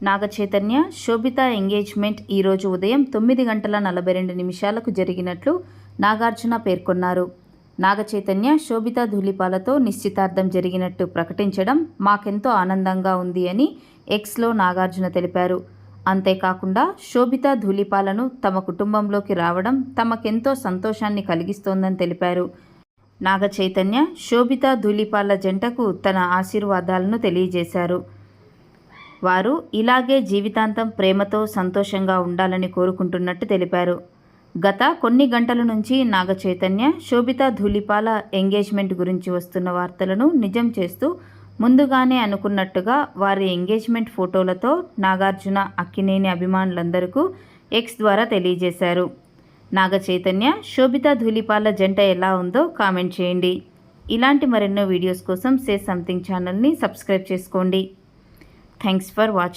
నాగ చైతన్య శోభిత engagement ఈరోజు ఉదయం 9:42 జరిగినట్లు నాగార్జున పేర్కొన్నారు. నాగ చైతన్య శోభిత ధూళిపాలతో నిశ్చితార్థం జరిగినట్టు ప్రకటించడం మాకెంతో ఆనందంగా ఉంది అని ఎక్స్లో నాగార్జున తెలిపారు. అంతేకాకుండా శోభిత ధూళిపాలను తమ కుటుంబంలోకి రావడం తమకెంతో సంతోషాన్ని కలిగిస్తోందని తెలిపారు. నాగ చైతన్య శోభిత ధూళిపాల జంటకు తన ఆశీర్వాదాలను తెలియజేశారు. వారు ఇలాగే జీవితాంతం ప్రేమతో సంతోషంగా ఉండాలని కోరుకుంటున్నట్టు తెలిపారు. గత కొన్ని గంటల నుంచి నాగ చైతన్య శోభిత ధూళిపాల ఎంగేజ్మెంట్ గురించి వస్తున్న వార్తలను నిజం చేస్తూ ముందుగానే అనుకున్నట్టుగా వారి ఎంగేజ్మెంట్ ఫోటోలతో నాగార్జున అక్కినేని అభిమానులందరికీ ఎక్స్ ద్వారా తెలియజేశారు. నాగ చైతన్య శోభిత ధూళిపాల జంట ఎలా ఉందో కామెంట్ చేయండి. ఇలాంటి మరెన్నో వీడియోస్ కోసం సే సంథింగ్ ఛానల్ని సబ్స్క్రైబ్ చేసుకోండి. Thanks for watching.